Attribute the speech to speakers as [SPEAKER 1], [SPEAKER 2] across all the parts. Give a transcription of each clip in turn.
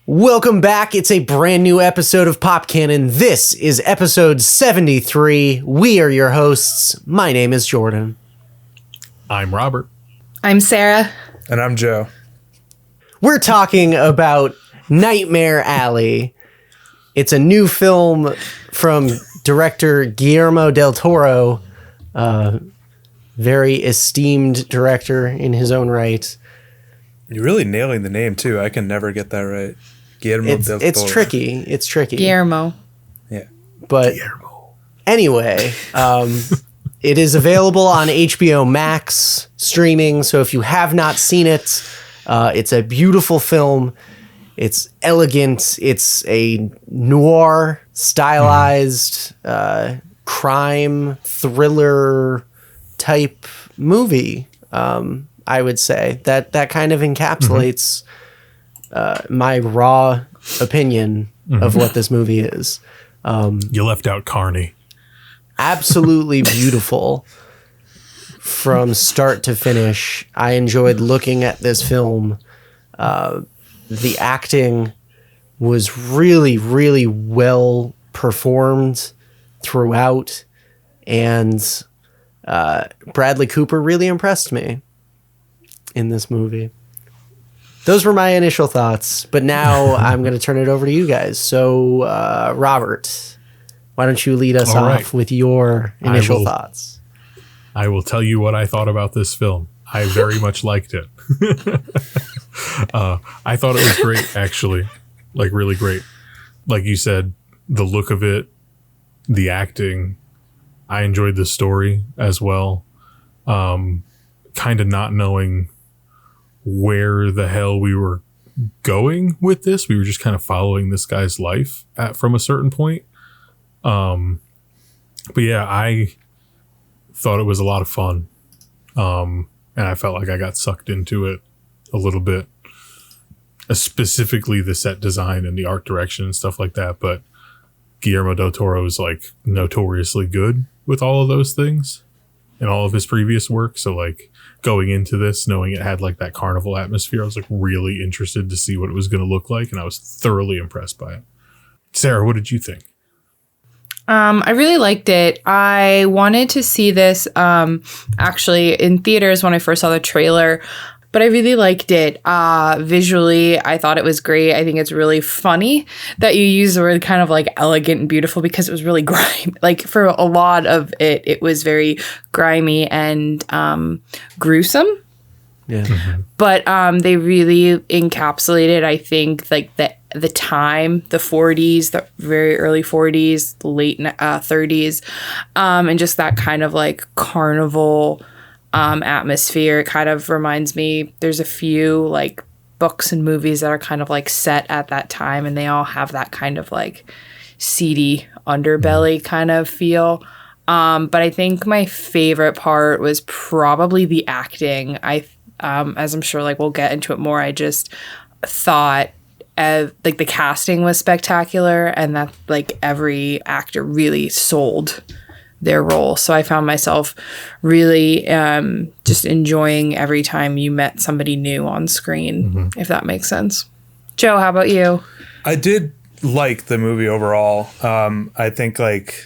[SPEAKER 1] Welcome back. It's a brand new episode of Pop Kannon. This is episode 73. We are your hosts. My name is Jordan.
[SPEAKER 2] I'm Robert.
[SPEAKER 3] I'm Sarah.
[SPEAKER 4] And I'm Joe.
[SPEAKER 1] We're talking about Nightmare Alley. It's a new film from director Guillermo del Toro, very esteemed director in his own right.
[SPEAKER 4] You're really nailing the name, too. I can never get that right. Guillermo del Toro.
[SPEAKER 1] It's tricky. It's tricky.
[SPEAKER 3] Guillermo.
[SPEAKER 4] Yeah.
[SPEAKER 1] But anyway, it is available on HBO Max streaming. So if you have not seen it, it's a beautiful film. It's elegant. It's a noir stylized crime thriller type movie. I would say that kind of encapsulates my raw opinion of what this movie is.
[SPEAKER 2] You left out Carny.
[SPEAKER 1] Absolutely beautiful from start to finish. I enjoyed looking at this film. The acting was really, really well performed throughout, and Bradley Cooper really impressed me in this movie. Those were my initial thoughts, but now I'm going to turn it over to you guys. So, Robert, why don't you lead us off with your initial thoughts?
[SPEAKER 2] I will tell you what I thought about this film. I very much liked it. I thought it was great, actually. Like, really great. Like you said, the look of it, the acting. I enjoyed the story as well. Kind of not knowing where the hell we were going with this. We were just kind of following this guy's life from a certain point. But yeah, I thought it was a lot of fun. And I felt like I got sucked into it a little bit, specifically the set design and the art direction and stuff like that. But Guillermo del Toro is like notoriously good with all of those things in all of his previous work. So like going into this, knowing it had like that carnival atmosphere, I was like really interested to see what it was going to look like. And I was thoroughly impressed by it. Sarah, what did you think?
[SPEAKER 3] I really liked it. I wanted to see this actually in theaters when I first saw the trailer, but I really liked it. Visually, I thought it was great. I think it's really funny that you use the word kind of like elegant and beautiful, because it was really grimy. Like for a lot of it, it was very grimy and gruesome.
[SPEAKER 1] Yeah.
[SPEAKER 2] Mm-hmm.
[SPEAKER 3] But they really encapsulated, I think, like the time, the 40s, the very early 40s, the late 30s, and just that kind of like carnival atmosphere. It kind of reminds me, there's a few like books and movies that are kind of like set at that time, and they all have that kind of like seedy underbelly kind of feel. But I think my favorite part was probably the acting. As I'm sure like we'll get into it more, I just thought like the casting was spectacular, and that like every actor really sold their role. So I found myself really just enjoying every time you met somebody new on screen, if that makes sense. Joe, how about you?
[SPEAKER 4] I did like the movie overall. I think like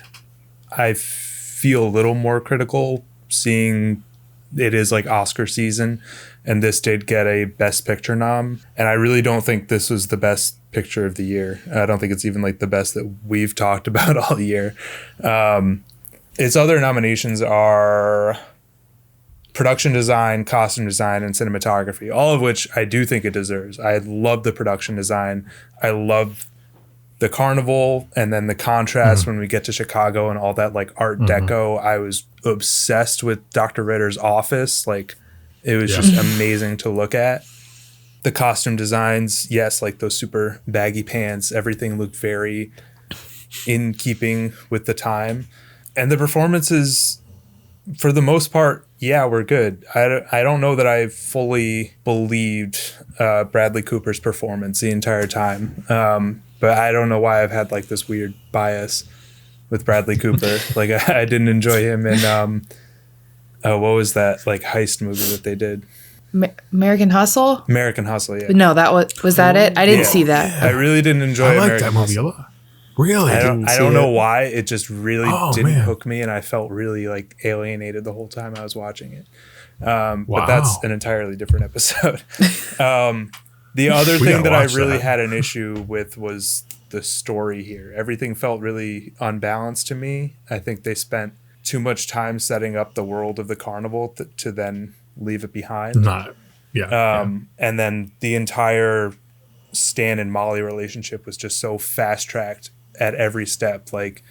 [SPEAKER 4] I feel a little more critical seeing it is like Oscar season, and this did get a Best Picture nom, and I really don't think this was the best picture of the year. I don't think it's even like the best that we've talked about all year. Its other nominations are production design, costume design, and cinematography, all of which I do think it deserves. I love the production design. I love the carnival, and then the contrast when we get to Chicago and all that like Art Deco. I was obsessed with Dr. Ritter's office. Like it was just amazing to look at. The costume designs, yes, like those super baggy pants, everything looked very in keeping with the time. And the performances, for the most part, yeah, were good. I don't know that I fully believed Bradley Cooper's performance the entire time. But I don't know why I've had like this weird bias with Bradley Cooper. Like I didn't enjoy him in what was that like heist movie that they did?
[SPEAKER 3] American Hustle?
[SPEAKER 4] American Hustle, yeah.
[SPEAKER 3] No, that was that it? I didn't see that.
[SPEAKER 4] I really didn't enjoy
[SPEAKER 2] I like
[SPEAKER 4] American
[SPEAKER 2] that movie
[SPEAKER 4] Hustle.
[SPEAKER 2] a lot. Really?
[SPEAKER 4] I don't know why. It just really didn't
[SPEAKER 2] man.
[SPEAKER 4] hook me, and I felt really like alienated the whole time I was watching it. But
[SPEAKER 2] Wow.
[SPEAKER 4] that's an entirely different episode. The other thing that I really had an issue with was the story here. Everything felt really unbalanced to me. I think they spent too much time setting up the world of the carnival to then leave it behind. And then the entire Stan and Molly relationship was just so fast tracked at every step. Like,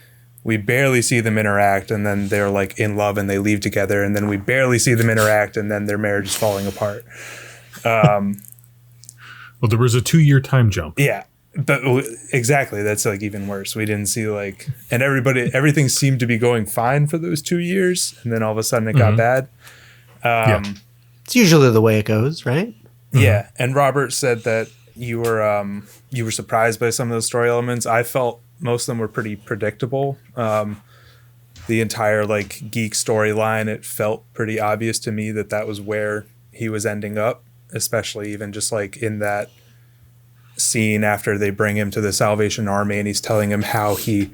[SPEAKER 4] we barely see them interact, and then they're like in love and they leave together, and then we barely see them interact, and then their marriage is falling apart.
[SPEAKER 2] Well, there was a 2-year time jump.
[SPEAKER 4] Yeah, but exactly. That's like even worse. We didn't see and everything seemed to be going fine for those 2 years, and then all of a sudden it got bad.
[SPEAKER 1] It's usually the way it goes, right?
[SPEAKER 4] Yeah, and Robert said that you were surprised by some of those story elements. I felt most of them were pretty predictable. The entire geek storyline, it felt pretty obvious to me that was where he was ending up, especially even just in that scene after they bring him to the Salvation Army and he's telling him how he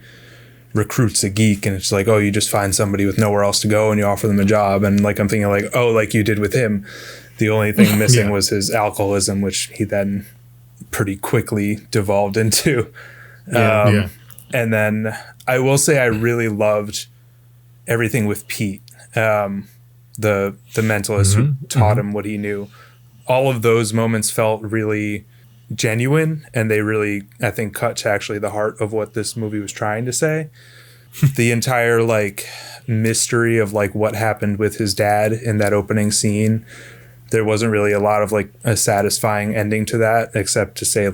[SPEAKER 4] recruits a geek, and it's like, oh, you just find somebody with nowhere else to go and you offer them a job, and I'm thinking like you did with him. The only thing missing was his alcoholism, which he then pretty quickly devolved into. And then I will say I really loved everything with Pete, the mentalist who taught him what he knew. All of those moments felt really genuine, and they really, I think, cut to actually the heart of what this movie was trying to say. The entire mystery of what happened with his dad in that opening scene, there wasn't really a lot of a satisfying ending to that, except to say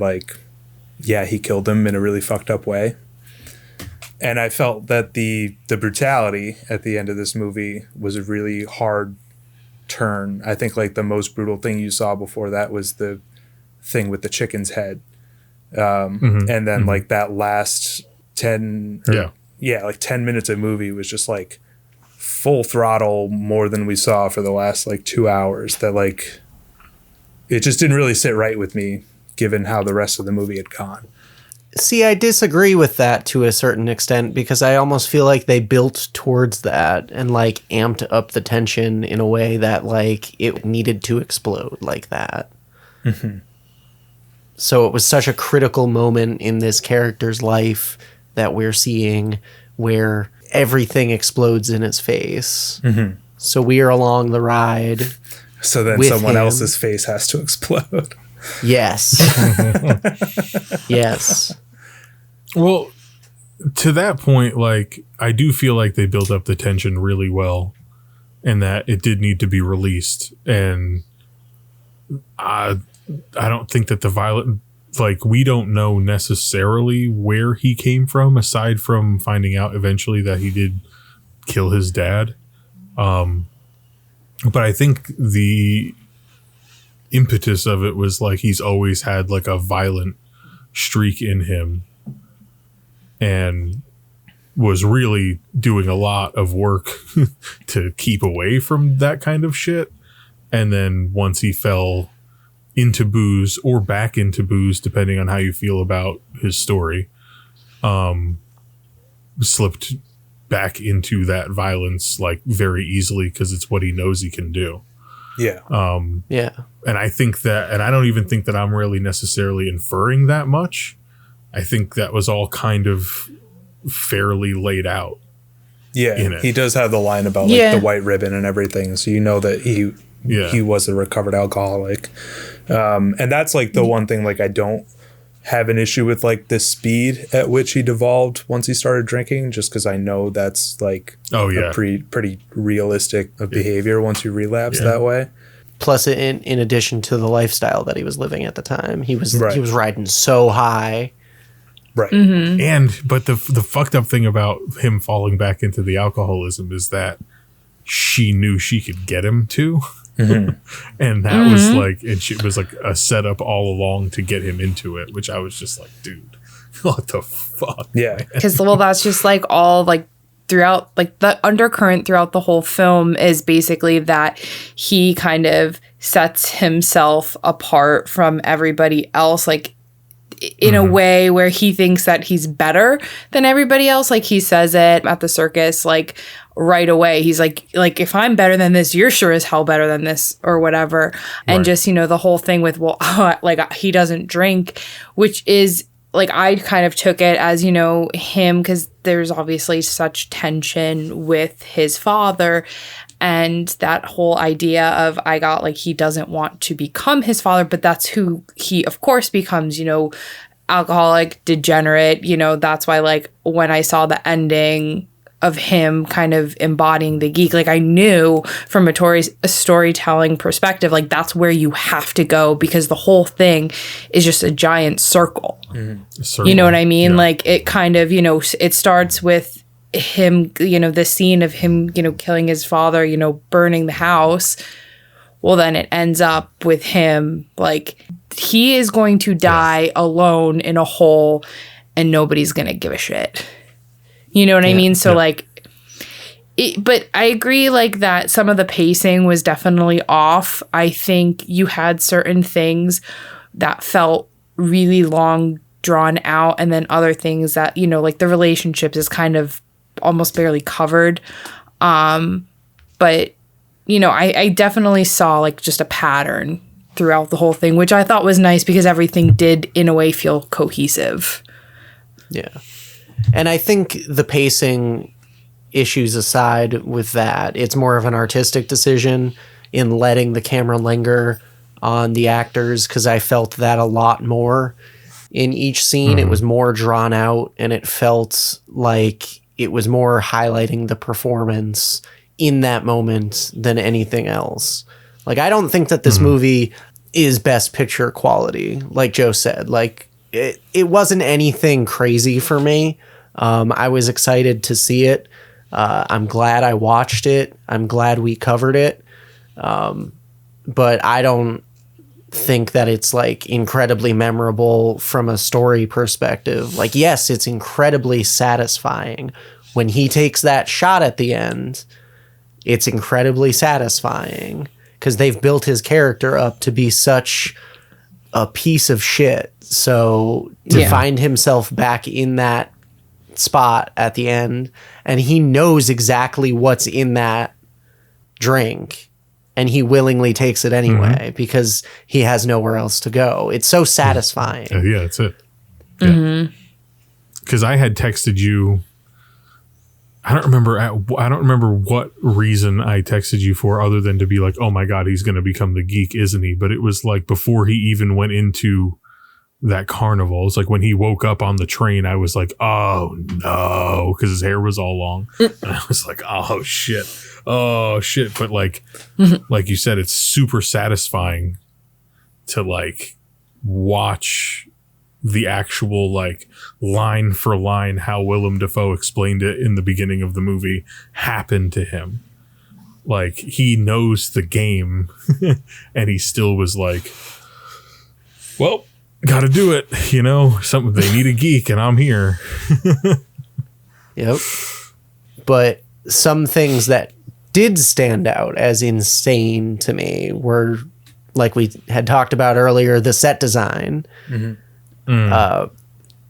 [SPEAKER 4] yeah, he killed him in a really fucked up way. And I felt that the brutality at the end of this movie was a really hard turn. I think the most brutal thing you saw before that was the thing with the chicken's head. And then that last 10 minutes of movie was just full throttle, more than we saw for the last 2 hours. That it just didn't really sit right with me, given how the rest of the movie had gone.
[SPEAKER 1] See, I disagree with that to a certain extent, because I almost feel like they built towards that and amped up the tension in a way that it needed to explode like that. So it was such a critical moment in this character's life that we're seeing, where everything explodes in his face. So we are along the ride.
[SPEAKER 4] So then someone else's face has to explode.
[SPEAKER 1] Yes. Yes.
[SPEAKER 2] Well, to that point, I do feel like they built up the tension really well, and that it did need to be released. And I don't think that the violent, we don't know necessarily where he came from, aside from finding out eventually that he did kill his dad. But I think the impetus of it was he's always had a violent streak in him, and was really doing a lot of work to keep away from that kind of shit. And then once he fell into booze, or back into booze, depending on how you feel about his story, slipped back into that violence very easily, because it's what he knows he can do. And I think that, and I don't even think that I'm really necessarily inferring that much. I think that was all kind of fairly laid out.
[SPEAKER 4] He does have the line about the white ribbon and everything, so you know that he was a recovered alcoholic. And that's the one thing I don't have an issue with the speed at which he devolved once he started drinking, just because I know that's a pretty realistic behavior once you relapse that way.
[SPEAKER 1] Plus, in addition to the lifestyle that he was living at the time, he was riding so high.
[SPEAKER 4] Right.
[SPEAKER 2] But the fucked up thing about him falling back into the alcoholism is that she knew she could get him to. And that was it was a setup all along to get him into it, which I was just dude, what the fuck?
[SPEAKER 4] Yeah.
[SPEAKER 3] Because, that's just all throughout, the undercurrent throughout the whole film is basically that he kind of sets himself apart from everybody else, like in a way where he thinks that he's better than everybody else. Like he says it at the circus, like right away. He's like, if I'm better than this, you're sure as hell better than this or whatever. And just, you know, the whole thing with, well, like he doesn't drink, which is like, I kind of took it as, you know, him, because there's obviously such tension with his father. And that whole idea of he doesn't want to become his father, but that's who he, of course, becomes, you know, alcoholic, degenerate. You know, that's why, like, when I saw the ending of him kind of embodying the geek, like, I knew from a storytelling perspective, like, that's where you have to go, because the whole thing is just a giant circle. You know what I mean? Yeah. Like, it kind of, you know, it starts with him, you know, the scene of him, you know, killing his father, you know, burning the house. Well, then it ends up with him, like, he is going to die alone in a hole and nobody's going to give a shit. You know what I mean? So, like, but I agree, like, that some of the pacing was definitely off. I think you had certain things that felt really long, drawn out, and then other things that, you know, like the relationships is kind of almost barely covered. But, you know, I definitely saw, like, just a pattern throughout the whole thing, which I thought was nice, because everything did in a way feel cohesive.
[SPEAKER 1] Yeah. And I think the pacing issues aside with that, it's more of an artistic decision in letting the camera linger on the actors, because I felt that a lot more in each scene. It was more drawn out, and it felt like it was more highlighting the performance in that moment than anything else. Like, I don't think that this movie is best picture quality, like Joe said. Like, it wasn't anything crazy for me. I was excited to see it. I'm glad I watched it. I'm glad we covered it. But I don't think that it's, like, incredibly memorable from a story perspective. Like, yes, it's incredibly satisfying. When he takes that shot at the end, it's incredibly satisfying, because they've built his character up to be such a piece of shit. So to find himself back in that spot at the end, and he knows exactly what's in that drink, and he willingly takes it anyway because he has nowhere else to go. It's so satisfying.
[SPEAKER 2] Yeah, that's it. Because I had texted you. I don't remember what reason I texted you for, other than to be like, oh my God, he's going to become the geek, isn't he? But it was like before he even went into that carnival. It's like when he woke up on the train, I was like, oh no, because his hair was all long. And I was like, oh shit. But like you said, it's super satisfying to, like, watch the actual, like, line for line how Willem Dafoe explained it in the beginning of the movie happen to him. Like, he knows the game and he still was like, well, gotta do it, you know, something, they need a geek and I'm here.
[SPEAKER 1] Yep. But some things that did stand out as insane to me were, like we had talked about earlier, the set design.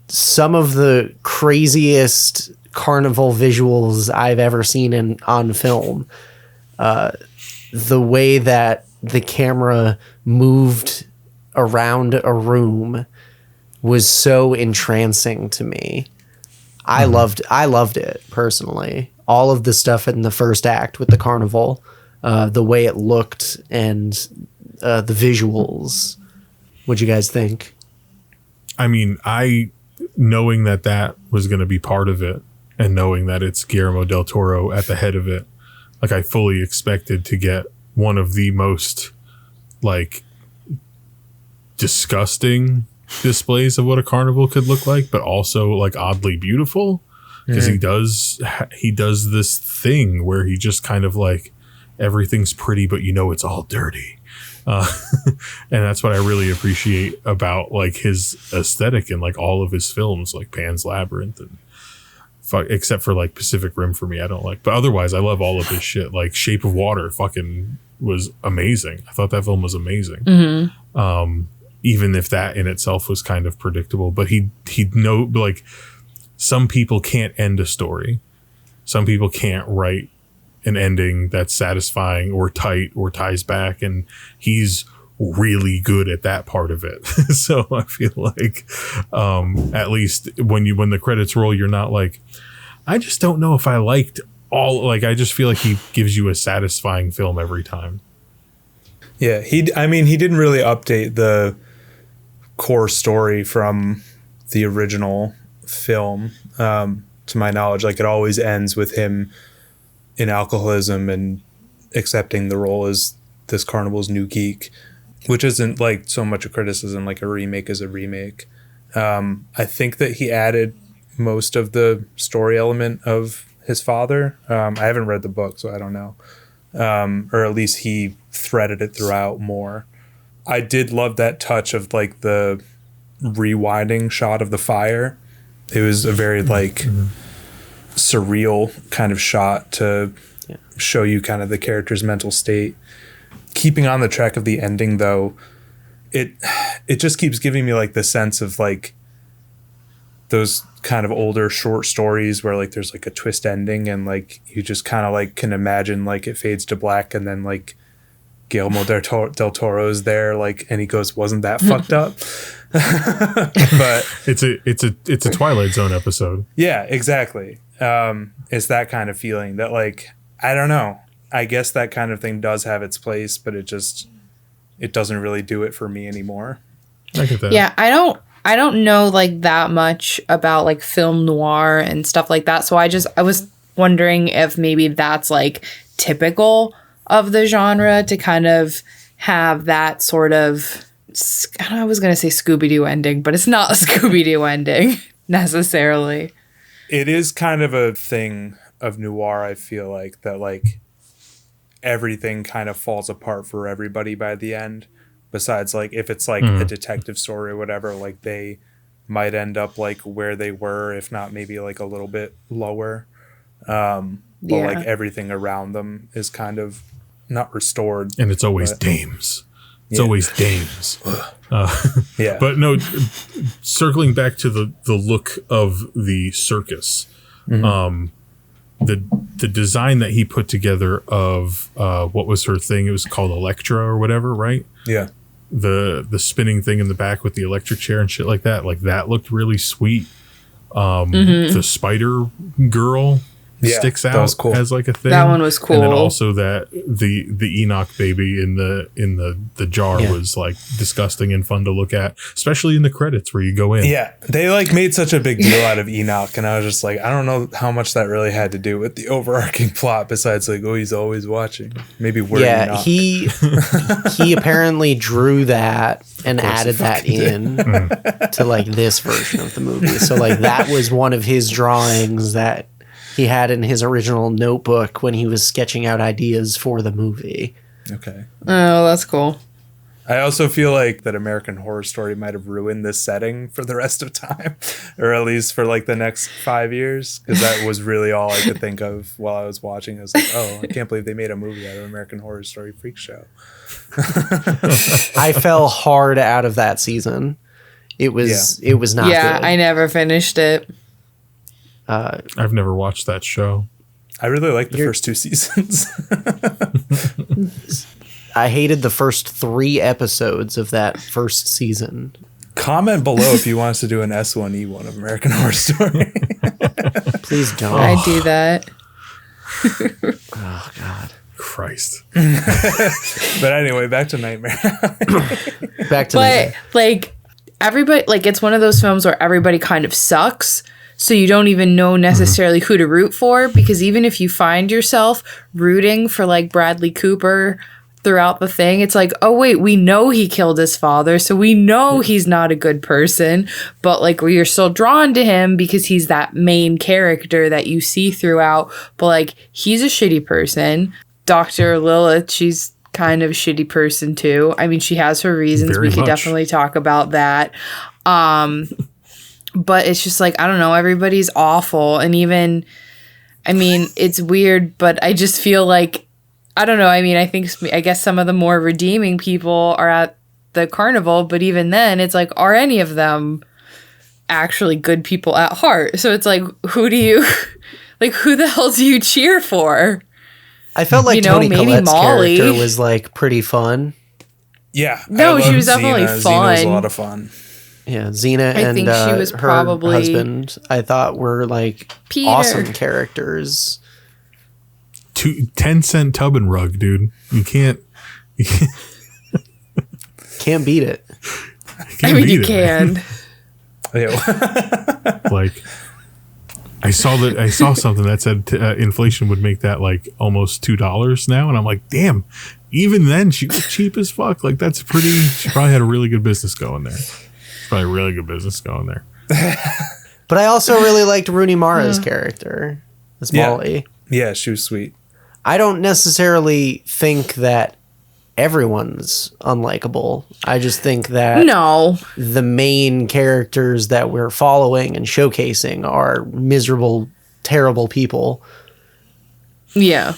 [SPEAKER 1] Some of the craziest carnival visuals I've ever seen on film. The way that the camera moved around a room was so entrancing to me. I loved it personally. All of the stuff in the first act with the carnival, the way it looked, and the visuals. What'd you guys think?
[SPEAKER 2] I mean, knowing that was going to be part of it, and knowing that it's Guillermo del Toro at the head of it, like, I fully expected to get one of the most, like, disgusting displays of what a carnival could look like, but also, like, oddly beautiful, because he does this thing where he just kind of, like, everything's pretty, but you know it's all dirty. And that's what I really appreciate about, like, his aesthetic and, like, all of his films, like Pan's Labyrinth, and except for, like, Pacific Rim for me, I don't like, but otherwise I love all of his shit. Like Shape of Water, fucking was amazing. I thought that film was amazing. Even if that in itself was kind of predictable, but he know, like, some people can't end a story. Some people can't write an ending that's satisfying or tight or ties back, and he's really good at that part of it. So I feel like at least when the credits roll, you're not like, I just don't know if I liked all, like, I just feel like he gives you a satisfying film every time.
[SPEAKER 4] Yeah, he didn't really update the core story from the original film, to my knowledge. Like, it always ends with him in alcoholism and accepting the role as this carnival's new geek, which isn't like so much a criticism. Like, a remake is a remake. I think that he added most of the story element of his father. I haven't read the book, so I don't know. Or at least he threaded it throughout more. I did love that touch of like the rewinding shot of the fire. It was a very like surreal kind of shot to show you kind of the character's mental state. Keeping on the track of the ending, though, it just keeps giving me like the sense of like those kind of older short stories where like there's like a twist ending and like you just kind of like can imagine like it fades to black and then like Guillermo del Toro's there, like, and he goes, "Wasn't that fucked up?" But
[SPEAKER 2] it's a Twilight Zone episode.
[SPEAKER 4] Yeah, exactly. It's that kind of feeling that, like, I don't know. I guess that kind of thing does have its place, but it doesn't really do it for me anymore.
[SPEAKER 2] I get that.
[SPEAKER 3] Yeah, I don't know like that much about like film noir and stuff like that. So I was wondering if maybe that's like typical of the genre to kind of have that sort of, I was going to say Scooby-Doo ending, but it's not a Scooby-Doo ending necessarily.
[SPEAKER 4] It is kind of a thing of noir, I feel like, that like everything kind of falls apart for everybody by the end. Besides, like, if it's like a detective story or whatever, like they might end up like where they were, if not maybe like a little bit lower. But like everything around them is kind of not restored.
[SPEAKER 2] And it's always dames. It's always dames.
[SPEAKER 4] Yeah.
[SPEAKER 2] But no, circling back to the look of the circus, the design that he put together of what was her thing? It was called Electra or whatever, right?
[SPEAKER 4] Yeah.
[SPEAKER 2] The spinning thing in the back with the electric chair and shit like that. Like, that looked really sweet. The spider girl sticks out, that was cool, as like a thing.
[SPEAKER 3] That one was cool.
[SPEAKER 2] And then also that the Enoch baby in the jar was like disgusting and fun to look at, especially in the credits where you go in.
[SPEAKER 4] Yeah, they like made such a big deal out of Enoch, and I was just like, I don't know how much that really had to do with the overarching plot, besides like, oh, he's always watching. Maybe we're Enoch.
[SPEAKER 1] he apparently drew that and added that in to like this version of the movie. So like that was one of his drawings that he had in his original notebook when he was sketching out ideas for the movie.
[SPEAKER 4] Okay.
[SPEAKER 3] Oh, that's cool.
[SPEAKER 4] I also feel like that American Horror Story might have ruined this setting for the rest of time, or at least for like the next 5 years, because that was really all I could think of while I was watching. I was like, oh, I can't believe they made a movie out of American Horror Story Freak Show.
[SPEAKER 1] I fell hard out of that season. It was not good.
[SPEAKER 3] Yeah, I never finished it.
[SPEAKER 2] I've never watched that show.
[SPEAKER 4] I really like the first 2 seasons.
[SPEAKER 1] I hated the first 3 episodes of that first season.
[SPEAKER 4] Comment below if you want us to do an S1E1 of American Horror Story.
[SPEAKER 1] Please don't.
[SPEAKER 3] I do that.
[SPEAKER 1] Oh, God.
[SPEAKER 2] Christ.
[SPEAKER 4] But anyway, back to Nightmare.
[SPEAKER 3] But like everybody, like it's one of those films where everybody kind of sucks. So you don't even know necessarily who to root for, because even if you find yourself rooting for like Bradley Cooper throughout the thing, it's like, oh wait, we know he killed his father, so we know he's not a good person, but like you're still drawn to him because he's that main character that you see throughout, but like he's a shitty person. Dr. Lilith, she's kind of a shitty person too. I mean, she has her reasons. We could definitely talk about that. But it's just like, I don't know, everybody's awful. And even, I mean, it's weird, but I just feel like I don't know. I mean, I guess some of the more redeeming people are at the carnival, but even then, it's like, are any of them actually good people at heart? So it's like, who the hell do you cheer for?
[SPEAKER 1] I felt like Toni Collette's
[SPEAKER 3] Molly.
[SPEAKER 1] character was like pretty fun.
[SPEAKER 4] Yeah.
[SPEAKER 3] No, she was definitely
[SPEAKER 4] fun.
[SPEAKER 3] fun.
[SPEAKER 4] Xena was a lot of fun.
[SPEAKER 1] Yeah, Xena and
[SPEAKER 3] think she was
[SPEAKER 1] her
[SPEAKER 3] probably
[SPEAKER 1] husband, I thought were like
[SPEAKER 3] Peter.
[SPEAKER 1] awesome characters.
[SPEAKER 2] 10-cent tub and rug, dude. You can't
[SPEAKER 1] Can't beat it.
[SPEAKER 3] I mean, you can.
[SPEAKER 2] Like, I saw something that said inflation would make that like almost $2 now, and I'm like, damn. Even then, she was cheap as fuck. Like, that's pretty. She probably had a really good business going there. Probably a really good business going there.
[SPEAKER 1] But I also really liked Rooney Mara's character as Molly.
[SPEAKER 4] Yeah, she was sweet.
[SPEAKER 1] I don't necessarily think that everyone's unlikable. I just think that the main characters that we're following and showcasing are miserable, terrible people.
[SPEAKER 3] Yeah.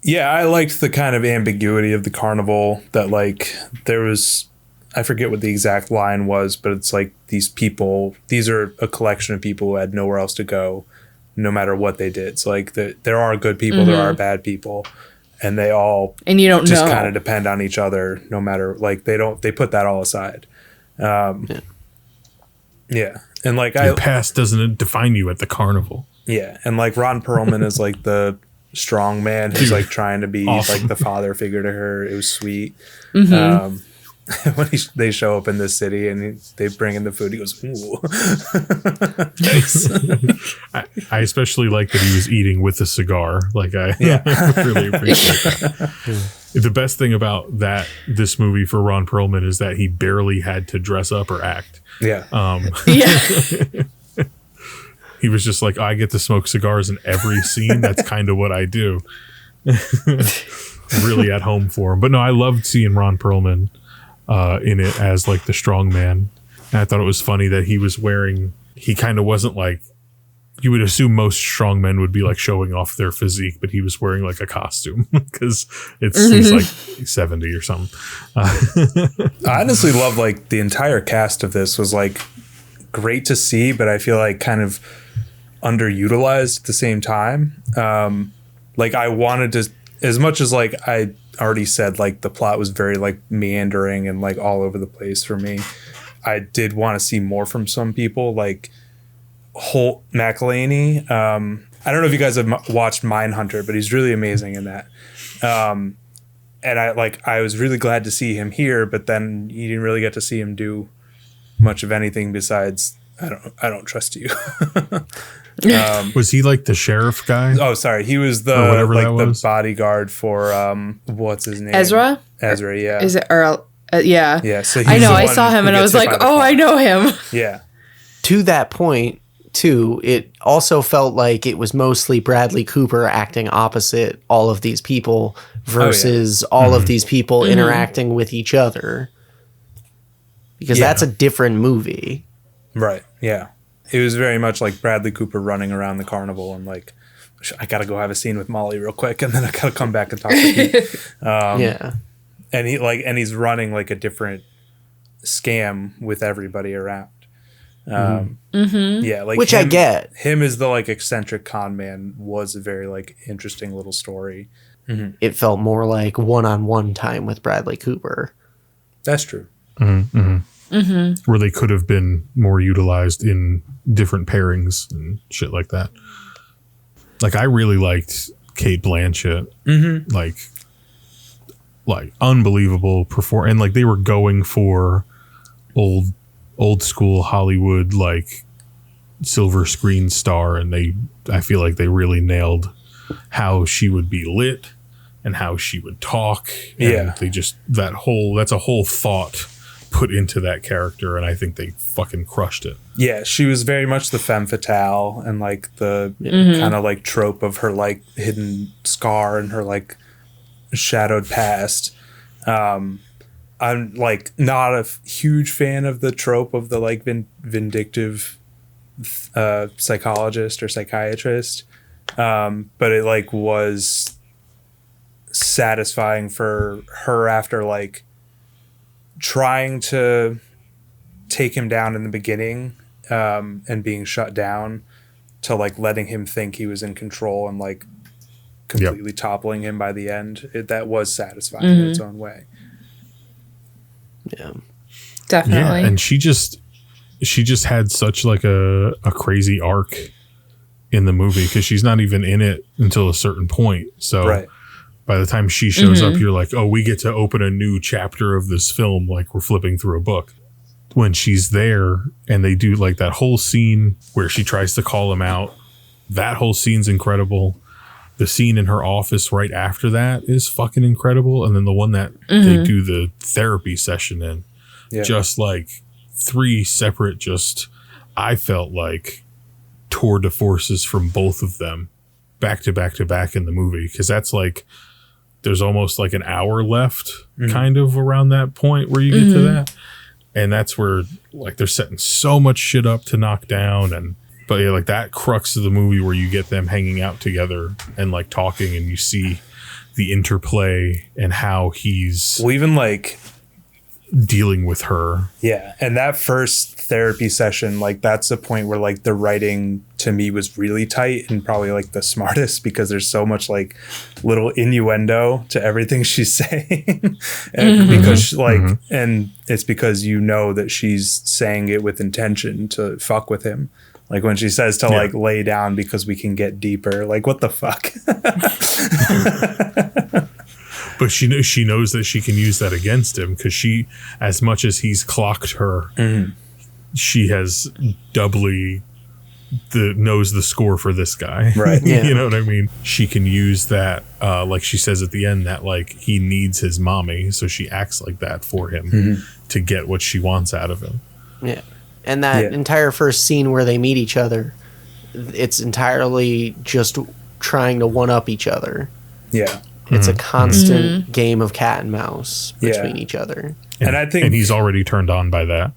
[SPEAKER 4] Yeah, I liked the kind of ambiguity of the carnival that, like, there was, I forget what the exact line was, but it's like these are a collection of people who had nowhere else to go, no matter what they did. So, like, there are good people, there are bad people, and they all
[SPEAKER 3] you don't
[SPEAKER 4] just
[SPEAKER 3] know.
[SPEAKER 4] kind of depend on each other, no matter, like, they put that all aside. Yeah. And, like,
[SPEAKER 2] your past doesn't define you at the carnival.
[SPEAKER 4] Yeah, and, like, Ron Perlman is, like, the strong man who's like trying to be awesome. Like the father figure to her. It was sweet. When they show up in this city and they bring in the food, he goes, ooh. Nice.
[SPEAKER 2] I especially like that he was eating with a cigar. Like, I really appreciate that. The best thing about this movie for Ron Perlman is that he barely had to dress up or act.
[SPEAKER 4] Yeah.
[SPEAKER 2] He was just like, I get to smoke cigars in every scene. That's kind of what I do. Really at home for him. But no, I loved seeing Ron Perlman in it as like the strong man. And I thought it was funny that he kind of wasn't like, you would assume most strong men would be like showing off their physique, but he was wearing like a costume because he's like 70 or something.
[SPEAKER 4] I honestly love like the entire cast of this was like great to see, but I feel like kind of underutilized at the same time. Like I wanted to, as much as like I already said, like the plot was very like meandering and like all over the place for me. I did want to see more from some people, like Holt McElhaney. I don't know if you guys have watched Mindhunter, but he's really amazing in that. And I was really glad to see him here, but then you didn't really get to see him do much of anything besides I don't trust you.
[SPEAKER 2] Was he like the sheriff guy?
[SPEAKER 4] Oh, sorry. He was the the bodyguard for what's his name?
[SPEAKER 3] Ezra,
[SPEAKER 4] yeah.
[SPEAKER 3] Is it Earl? Yeah.
[SPEAKER 4] Yeah. So
[SPEAKER 3] I know. I saw him and I was like, oh, I know him.
[SPEAKER 4] Yeah.
[SPEAKER 1] To that point, too, it also felt like it was mostly Bradley Cooper acting opposite all of these people versus all of these people interacting with each other. Because that's a different movie.
[SPEAKER 4] Right. Yeah. It was very much like Bradley Cooper running around the carnival and like, I got to go have a scene with Molly real quick and then I got to come back and talk with you. And he's running like a different scam with everybody around. Yeah, like
[SPEAKER 1] which I get.
[SPEAKER 4] Him as the like eccentric con man was a very like interesting little story.
[SPEAKER 1] It felt more like one-on-one time with Bradley Cooper.
[SPEAKER 4] That's true.
[SPEAKER 2] Where they could have been more utilized in different pairings and shit like that. Like I really liked Cate Blanchett. Like unbelievable perform, and like they were going for old school Hollywood like silver screen star, and I feel like they really nailed how she would be lit and how she would talk. And they just that's a whole thought put into that character, and I think they fucking crushed it.
[SPEAKER 4] Yeah, she was very much the femme fatale and like the kind of like trope of her like hidden scar and her like shadowed past. I'm like not a huge fan of the trope of the like vindictive psychologist or psychiatrist, but it like was satisfying for her after like trying to take him down in the beginning and being shut down to like letting him think he was in control and like completely toppling him by the end. That was satisfying in its own way.
[SPEAKER 1] Yeah,
[SPEAKER 3] Definitely.
[SPEAKER 2] Yeah, and she just had such like a crazy arc in the movie because she's not even in it until a certain point. So by the time she shows up, you're like, oh, we get to open a new chapter of this film like we're flipping through a book. When she's there and they do like that whole scene where she tries to call him out, that whole scene's incredible. The scene in her office right after that is fucking incredible. And then the one that they do the therapy session in, just like 3 separate, I felt like tour de forces from both of them back to back to back in the movie. Cause that's like, there's almost like an hour left kind of around that point where you get to that. And that's where like they're setting so much shit up to knock down. But yeah, like that crux of the movie where you get them hanging out together and like talking and you see the interplay and how he's
[SPEAKER 4] even like
[SPEAKER 2] dealing with her.
[SPEAKER 4] Yeah. And that first therapy session, like that's the point where like the writing to me was really tight and probably like the smartest because there's so much like little innuendo to everything she's saying. And because like, and it's because you know that she's saying it with intention to fuck with him. Like when she says to like lay down because we can get deeper, like what the fuck?
[SPEAKER 2] But she knows that she can use that against him because she, as much as he's clocked her, she has doubly knows the score for this guy.
[SPEAKER 4] Right.
[SPEAKER 2] Yeah. You know what I mean? She can use that, like she says at the end, that like he needs his mommy. So she acts like that for him to get what she wants out of him.
[SPEAKER 1] Yeah. And that entire first scene where they meet each other, it's entirely just trying to one-up each other.
[SPEAKER 4] Yeah.
[SPEAKER 1] It's a constant game of cat and mouse between each other.
[SPEAKER 4] And I think,
[SPEAKER 2] and he's already turned on by that.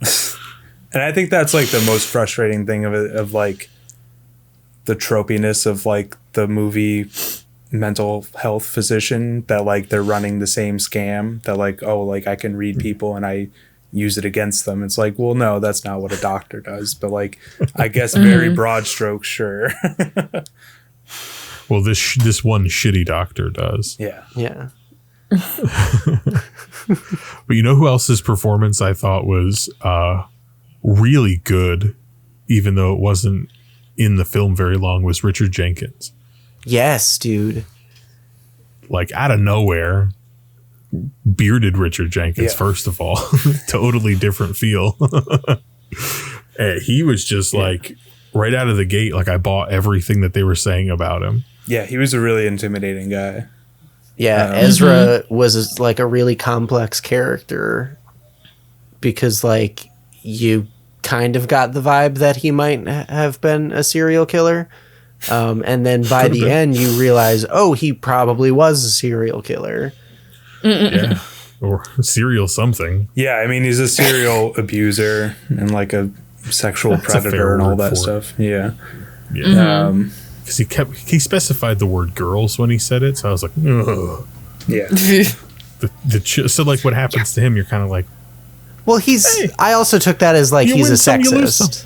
[SPEAKER 4] And I think that's like the most frustrating thing of it, of like the tropiness of like the movie mental health physician, that like they're running the same scam, that like, oh, like I can read people and I use it against them. It's like, well, no, that's not what a doctor does. But like, I guess very broad strokes, sure.
[SPEAKER 2] Well, this one shitty doctor does.
[SPEAKER 4] Yeah.
[SPEAKER 1] Yeah.
[SPEAKER 2] But you know who else's performance I thought was really good, even though it wasn't in the film very long, was Richard Jenkins.
[SPEAKER 1] Yes, dude.
[SPEAKER 2] Like out of nowhere, bearded Richard Jenkins, first of all. Totally different feel. And he was just like right out of the gate, like I bought everything that they were saying about him.
[SPEAKER 4] Yeah, he was a really intimidating guy.
[SPEAKER 1] Yeah, Ezra was like a really complex character because like you kind of got the vibe that he might have been a serial killer. And then by the end you realize, oh, he probably was a serial killer.
[SPEAKER 2] Yeah. Or serial something.
[SPEAKER 4] Yeah, I mean, he's a serial abuser and like a sexual predator and all that stuff. Yeah.
[SPEAKER 2] Yeah. Because he specified the word girls when he said it, so I was like, ugh.
[SPEAKER 4] Yeah.
[SPEAKER 2] So like what happens to him, you're kind of like,
[SPEAKER 1] well, I also took that as like he's a sexist.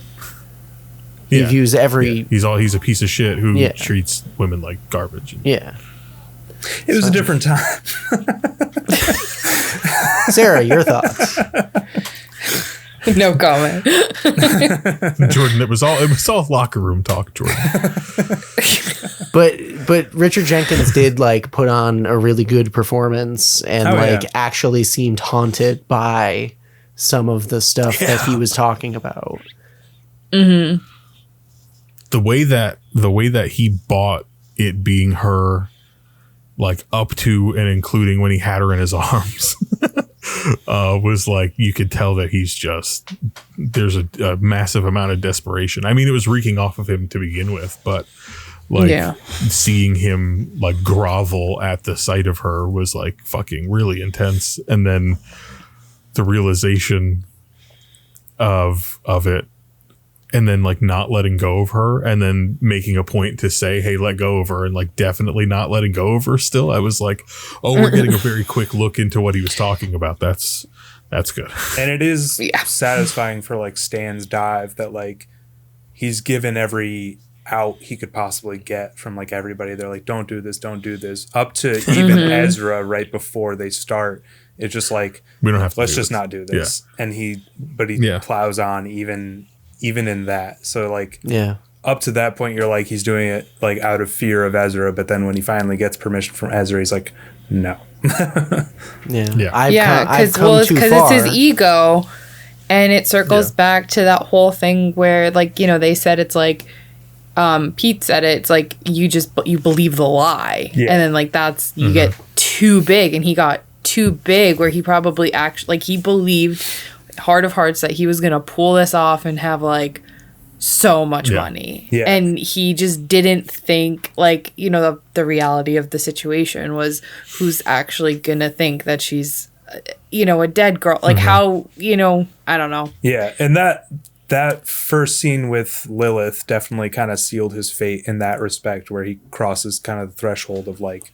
[SPEAKER 1] He views every
[SPEAKER 2] he's a piece of shit who treats women like garbage.
[SPEAKER 1] Yeah.
[SPEAKER 4] It was a different time.
[SPEAKER 1] Sarah, your thoughts?
[SPEAKER 3] No comment.
[SPEAKER 2] Jordan, it was all locker room talk, Jordan.
[SPEAKER 1] But Richard Jenkins did like put on a really good performance and actually seemed haunted by some of the stuff that he was talking about.
[SPEAKER 2] The way that he bought it being her, like up to and including when he had her in his arms, was like, you could tell that there's a massive amount of desperation. I mean, it was reeking off of him to begin with, but like seeing him like grovel at the sight of her was like fucking really intense. And then the realization of it, and then like not letting go of her, and then making a point to say, hey, let go of her, and like definitely not letting go of her still. I was like, oh, we're getting a very quick look into what he was talking about. That's good.
[SPEAKER 4] And it is satisfying for like Stan's dive that like he's given every out he could possibly get from like everybody. They're like, don't do this, up to even Ezra right before they start. It's just like,
[SPEAKER 2] we don't have to,
[SPEAKER 4] let's just not do this. And he plows on even in that. So like, up to that point, you're like, he's doing it like out of fear of Ezra. But then when he finally gets permission from Ezra, he's like, no.
[SPEAKER 3] Because it's his ego, and it circles back to that whole thing where like, you know, they said it's like, Pete said it, it's like you believe the lie, and then like that's you get too big, and he got too big where he probably actually like he believed heart of hearts that he was gonna pull this off and have like so much money, and he just didn't think like, you know, the reality of the situation was who's actually gonna think that she's, you know, a dead girl, like how, you know, I don't know.
[SPEAKER 4] And that first scene with Lilith definitely kind of sealed his fate in that respect, where he crosses kind of the threshold of like,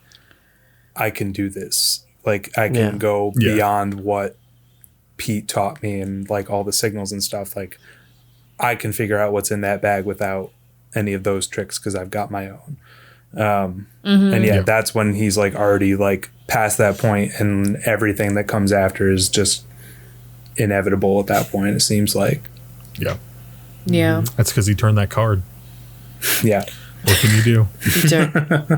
[SPEAKER 4] I can do this. Like I can go beyond what Pete taught me and like all the signals and stuff. Like I can figure out what's in that bag without any of those tricks because I've got my own. And that's when he's like already like past that point, and everything that comes after is just inevitable at that point, it seems like.
[SPEAKER 2] That's because he turned that card. What can you do?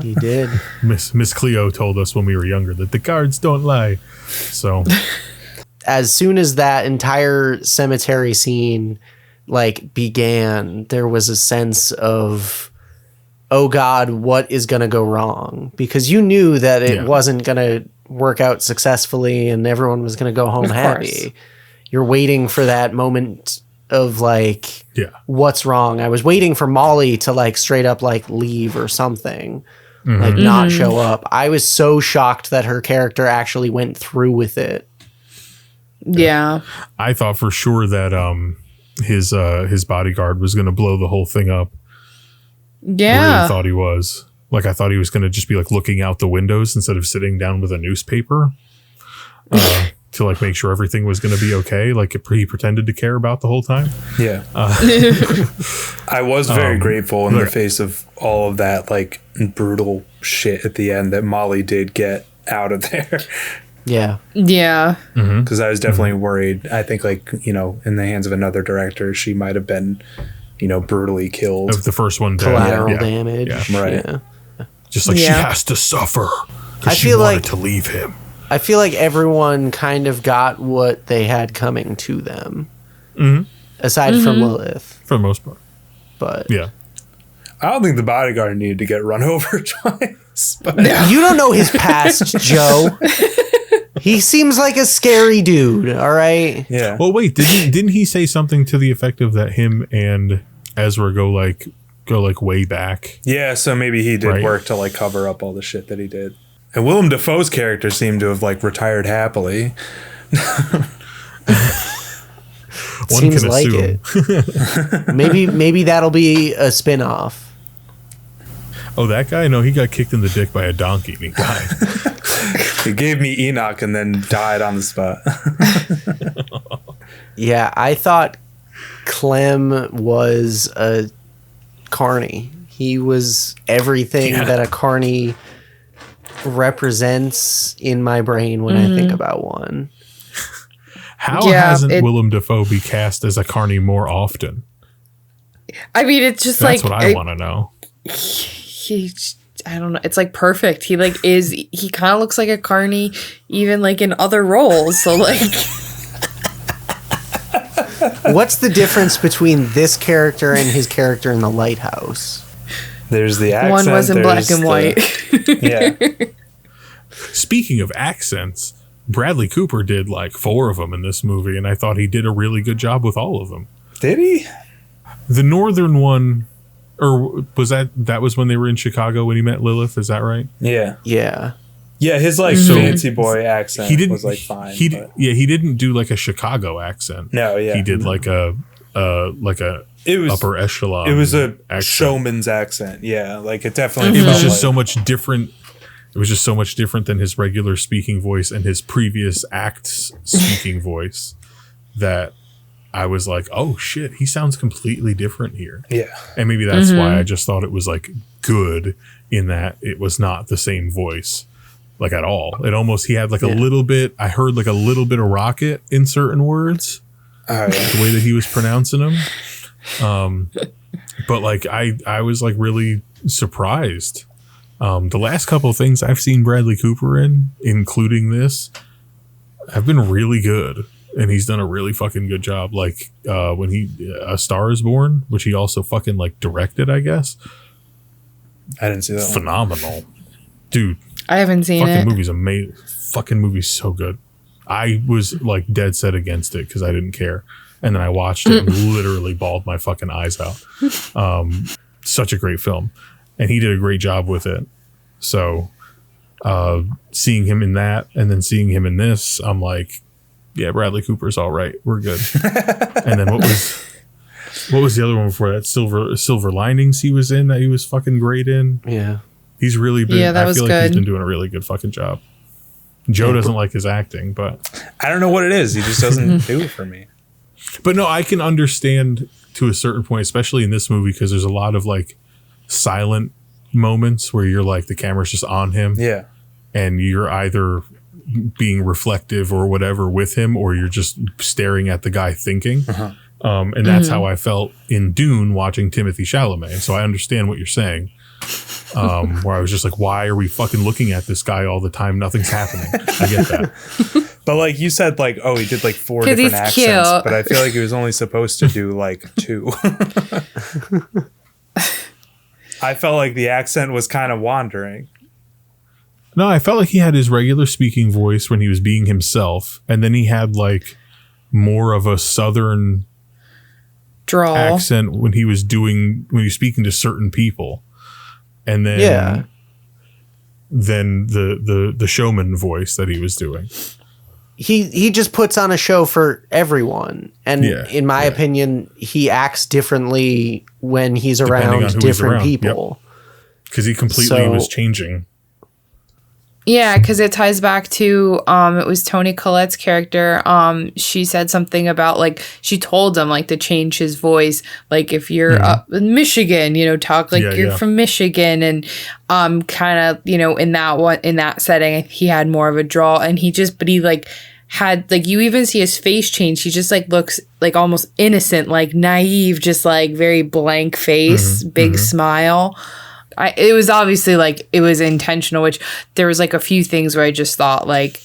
[SPEAKER 1] He did.
[SPEAKER 2] Miss Cleo told us when we were younger that the cards don't lie. So
[SPEAKER 1] as soon as that entire cemetery scene like began, there was a sense of, oh God, what is going to go wrong? Because you knew that it wasn't going to work out successfully and everyone was going to go home happy. You're waiting for that moment of like, what's wrong? I was waiting for Molly to like straight up like leave or something, like not show up. I was so shocked that her character actually went through with it.
[SPEAKER 2] I thought for sure that his bodyguard was going to blow the whole thing up. I really thought he was. Like I thought he was going to just be like looking out the windows instead of sitting down with a newspaper. To like make sure everything was going to be okay. Like he pretended to care about the whole time.
[SPEAKER 4] I was very grateful in the face of all of that like brutal shit at the end that Molly did get out of there. Because I was definitely worried. I think like, you know, in the hands of another director, she might have been, you know, brutally killed.
[SPEAKER 2] Of the first one,
[SPEAKER 1] collateral damage.
[SPEAKER 2] Just like she has to suffer because she wanted to leave him.
[SPEAKER 1] I feel like everyone kind of got what they had coming to them, aside from Lilith,
[SPEAKER 2] for the most part.
[SPEAKER 1] But
[SPEAKER 4] I don't think the bodyguard needed to get run over twice. But
[SPEAKER 1] you don't know his past, Joe. He seems like a scary dude. All right.
[SPEAKER 2] Well, wait. Didn't he say something to the effect of that him and Ezra go like way back?
[SPEAKER 4] So maybe he did work to like cover up all the shit that he did. And Willem Dafoe's character seemed to have like retired happily.
[SPEAKER 1] Seems like it. maybe that'll be a spin-off.
[SPEAKER 2] Oh, that guy? No, he got kicked in the dick by a donkey and he died.
[SPEAKER 4] He gave me Enoch and then died on the spot.
[SPEAKER 1] I thought Clem was a carny. He was everything that a carny represents in my brain when I think about one.
[SPEAKER 2] How hasn't Willem Dafoe be cast as a carny more often?
[SPEAKER 3] I mean, it's just
[SPEAKER 2] that's what I want to know.
[SPEAKER 3] I don't know. It's like perfect. He like he kind of looks like a carny even like in other roles. So like,
[SPEAKER 1] what's the difference between this character and his character in The Lighthouse?
[SPEAKER 4] There's the accent.
[SPEAKER 3] One was in black and white.
[SPEAKER 2] Speaking of accents, Bradley Cooper did like 4 of them in this movie, and I thought he did a really good job with all of them.
[SPEAKER 4] Did he?
[SPEAKER 2] The northern one, or was that was when they were in Chicago when he met Lilith? Is that right?
[SPEAKER 4] Yeah. His like
[SPEAKER 2] So,
[SPEAKER 4] fancy boy accent was like fine.
[SPEAKER 2] He didn't do like a Chicago accent.
[SPEAKER 4] No,
[SPEAKER 2] he did like a
[SPEAKER 4] It was
[SPEAKER 2] upper echelon.
[SPEAKER 4] It was a
[SPEAKER 2] accent.
[SPEAKER 4] Showman's accent. Yeah, like it definitely.
[SPEAKER 2] It was
[SPEAKER 4] felt
[SPEAKER 2] just
[SPEAKER 4] like,
[SPEAKER 2] so much different. It was just so much different than his regular speaking voice and his previous acts speaking voice that I was like, oh shit, he sounds completely different here.
[SPEAKER 4] Yeah,
[SPEAKER 2] and maybe that's why I just thought it was like good in that it was not the same voice like at all. It almost he had like a little bit. I heard like a little bit of Rocket in certain words. The way that he was pronouncing them. But like I was like really surprised. The last couple of things I've seen Bradley Cooper in, including this, have been really good. And he's done a really fucking good job. Like when A Star Is Born, which he also fucking like directed, I guess.
[SPEAKER 4] I didn't see that one.
[SPEAKER 2] Phenomenal. Dude.
[SPEAKER 3] I haven't seen
[SPEAKER 2] fucking
[SPEAKER 3] it.
[SPEAKER 2] movie's amazing. Fucking movie's so good. I was like dead set against it because I didn't care. And then I watched it and literally bawled my fucking eyes out. Such a great film. And he did a great job with it. So seeing him in that and then seeing him in this, I'm like, yeah, Bradley Cooper's all right. We're good. And then what was the other one before that? Silver Linings he was in that he was fucking great in.
[SPEAKER 1] Yeah.
[SPEAKER 2] He's really been,
[SPEAKER 3] Yeah, that
[SPEAKER 2] I
[SPEAKER 3] was
[SPEAKER 2] feel like he's
[SPEAKER 3] good.
[SPEAKER 2] been doing a really good fucking job. Joe doesn't like his acting, but
[SPEAKER 4] I don't know what it is. He just doesn't do it for me.
[SPEAKER 2] But no, I can understand to a certain point, especially in this movie, because there's a lot of like silent moments where you're like the camera's just on him.
[SPEAKER 4] Yeah.
[SPEAKER 2] And you're either being reflective or whatever with him, or you're just staring at the guy thinking. And that's how I felt in Dune watching Timothée Chalamet. So I understand what you're saying. Where I was just like, why are we fucking looking at this guy all the time? Nothing's happening. I get that.
[SPEAKER 4] But like you said, like, oh, he did like 4
[SPEAKER 3] 'Cause
[SPEAKER 4] different
[SPEAKER 3] he's
[SPEAKER 4] accents,
[SPEAKER 3] cute.
[SPEAKER 4] but I feel like he was only supposed to do like 2. I felt like the accent was kind of wandering.
[SPEAKER 2] No, I felt like he had his regular speaking voice when he was being himself. And then he had like more of a Southern
[SPEAKER 3] Draw.
[SPEAKER 2] accent when he was speaking to certain people. And then the showman voice that he was doing.
[SPEAKER 1] He just puts on a show for everyone. And in my opinion, he acts differently when he's
[SPEAKER 2] Depending on
[SPEAKER 1] around
[SPEAKER 2] who he's
[SPEAKER 1] different
[SPEAKER 2] around.
[SPEAKER 1] people.
[SPEAKER 2] Because he completely was changing.
[SPEAKER 3] Yeah, because it ties back to it was Toni Collette's character. She said something about like she told him like to change his voice. Like if you're up in Michigan, talk like you're from Michigan, and kind of in that setting he had more of a draw, and he like had like you even see his face change. He just like looks like almost innocent, like naive, just like very blank face, big smile. It was obviously like it was intentional, which there was like a few things where I just thought like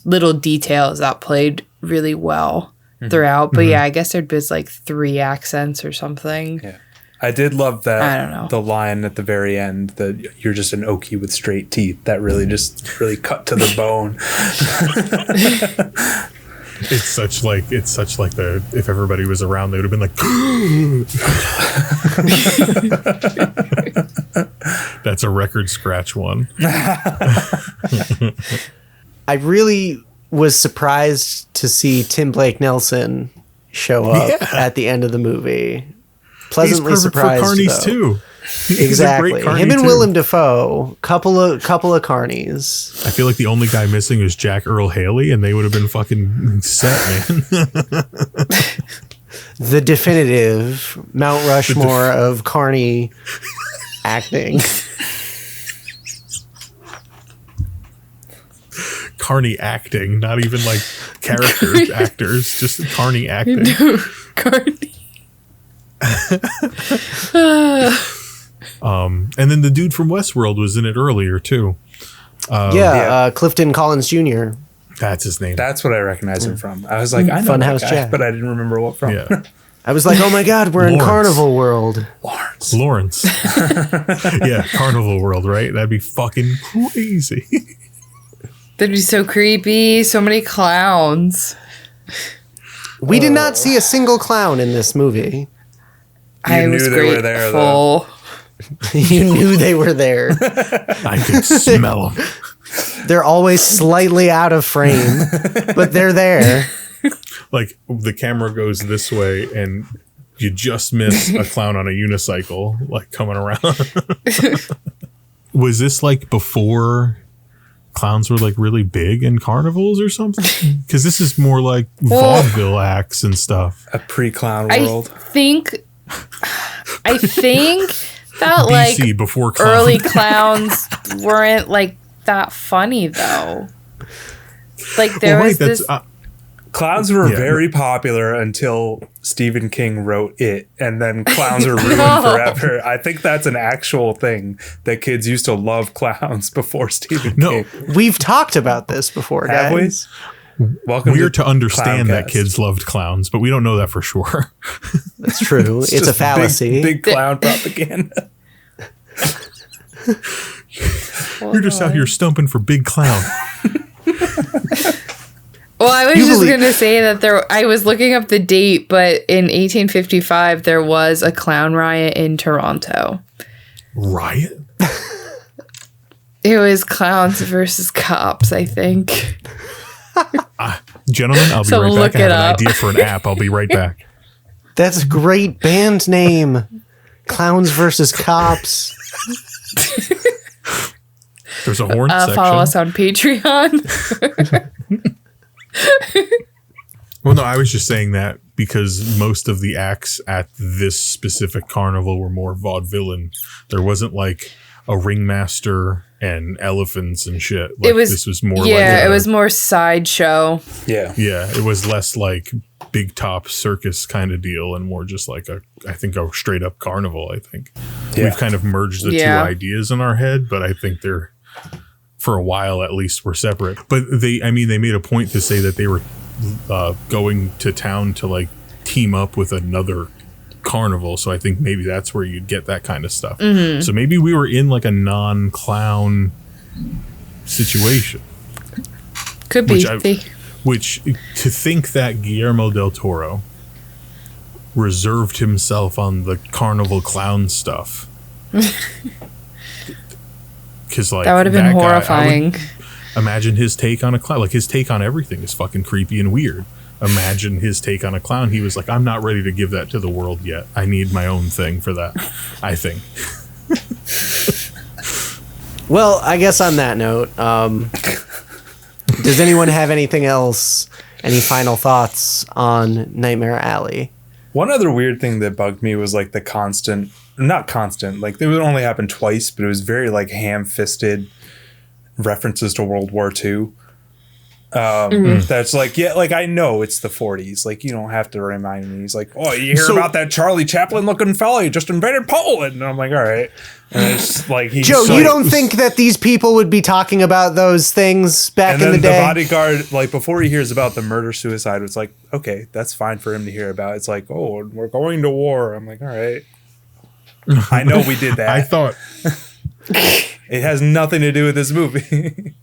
[SPEAKER 3] little details that played really well throughout. But yeah, I guess there'd been like 3 accents or something.
[SPEAKER 4] Yeah. I did love that.
[SPEAKER 3] I don't know.
[SPEAKER 4] The line at the very end that you're just an Okie with straight teeth. That really cut to the bone.
[SPEAKER 2] It's such like the if everybody was around they would have been like that's a record scratch one.
[SPEAKER 1] I really was surprised to see Tim Blake Nelson show up at the end of the movie. Pleasantly
[SPEAKER 2] He's perfect
[SPEAKER 1] surprised
[SPEAKER 2] for carnies
[SPEAKER 1] though.
[SPEAKER 2] too. He's a
[SPEAKER 1] Exactly.
[SPEAKER 2] great carny
[SPEAKER 1] Him and
[SPEAKER 2] too.
[SPEAKER 1] Willem Dafoe, couple of carnies.
[SPEAKER 2] I feel like the only guy missing is Jack Earl Haley, and they would have been fucking set, man.
[SPEAKER 1] The definitive Mount Rushmore of carny acting.
[SPEAKER 2] Carny acting, not even like character actors, just carny acting.
[SPEAKER 3] Cardi.
[SPEAKER 2] And then the dude from Westworld was in it earlier too.
[SPEAKER 1] Clifton Collins Jr.
[SPEAKER 2] That's his name.
[SPEAKER 4] That's what I recognize him from. I was like, I know
[SPEAKER 1] Funhouse
[SPEAKER 4] that guy,
[SPEAKER 1] Jack.
[SPEAKER 4] but I didn't remember what from.
[SPEAKER 2] Yeah.
[SPEAKER 1] I was like, oh my God, we're in
[SPEAKER 2] Lawrence.
[SPEAKER 1] Carnival World.
[SPEAKER 2] Lawrence. Yeah, Carnival World, right? That'd be fucking crazy.
[SPEAKER 3] That'd be so creepy. So many clowns.
[SPEAKER 1] We did not see a single clown in this movie.
[SPEAKER 3] I
[SPEAKER 4] knew
[SPEAKER 3] was
[SPEAKER 4] they were there,
[SPEAKER 3] grateful.
[SPEAKER 1] You knew they were there.
[SPEAKER 2] I could smell them.
[SPEAKER 1] They're always slightly out of frame, but they're there.
[SPEAKER 2] Like the camera goes this way and you just miss a clown on a unicycle, like coming around. Was this like before clowns were like really big in carnivals or something? Because this is more like vaudeville acts and stuff.
[SPEAKER 4] A pre-clown world.
[SPEAKER 3] I think that
[SPEAKER 2] BC,
[SPEAKER 3] like
[SPEAKER 2] before clown.
[SPEAKER 3] early clowns weren't like that funny though. Like there was this.
[SPEAKER 4] Clowns were very popular until Stephen King wrote it, and then clowns are ruined forever. I think that's an actual thing, that kids used to love clowns before Stephen King.
[SPEAKER 1] We've talked about this before, guys.
[SPEAKER 4] Welcome.
[SPEAKER 2] We're to understand that
[SPEAKER 4] Clowncast.
[SPEAKER 2] kids loved clowns, but we don't know that for sure.
[SPEAKER 1] That's true. It's a fallacy.
[SPEAKER 4] Big clown propaganda.
[SPEAKER 2] You're just out here stumping for big clown.
[SPEAKER 3] Well, I was just going to say that I was looking up the date, but in 1855, there was a clown riot in Toronto.
[SPEAKER 2] Riot?
[SPEAKER 3] It was clowns versus cops, I think.
[SPEAKER 2] Gentlemen, I'll be right back. I have an idea for an app. I'll be right back.
[SPEAKER 1] That's a great band name. Clowns versus Cops.
[SPEAKER 2] There's a horn section.
[SPEAKER 3] Follow us on Patreon.
[SPEAKER 2] Well, no, I was just saying that because most of the acts at this specific carnival were more vaudevillain. There wasn't like a ringmaster and elephants and shit. Like, this was more
[SPEAKER 3] it was more sideshow.
[SPEAKER 4] Yeah.
[SPEAKER 2] Yeah, it was less like big top circus kind of deal and more just like a straight up carnival, I think.
[SPEAKER 4] Yeah.
[SPEAKER 2] We've kind of merged the two ideas in our head, but I think they're, for a while at least, were separate. But they made a point to say that they were going to town to like team up with another carnival. So I think maybe that's where you'd get that kind of stuff. Mm-hmm. So maybe we were in like a non-clown situation.
[SPEAKER 3] Could be.
[SPEAKER 2] Which to think that Guillermo del Toro reserved himself on the carnival clown stuff. Because like
[SPEAKER 3] that would have been horrifying.
[SPEAKER 2] Imagine his take on a clown. Like his take on everything is fucking creepy and weird. Imagine his take on a clown. He was like, I'm not ready to give that to the world yet. I need my own thing for that, I think.
[SPEAKER 1] Well, I guess on that note, does anyone have anything else? Any final thoughts on Nightmare Alley?
[SPEAKER 4] One other weird thing that bugged me was like the not constant, like it would only happen twice, but it was very like ham-fisted references to World War II. That's like, yeah, like I know it's the 40s. Like you don't have to remind me. He's like, oh, you hear about that Charlie Chaplin looking fella? He just invaded Poland. And I'm like, all right. And it's like,
[SPEAKER 1] Joe, you don't think that these people would be talking about those things back in the day?
[SPEAKER 4] And then the bodyguard, like before he hears about the murder suicide, it's like, okay, that's fine for him to hear about. It's like, oh, we're going to war. I'm like, all right. I know we did that.
[SPEAKER 2] I thought
[SPEAKER 4] it has nothing to do with this movie.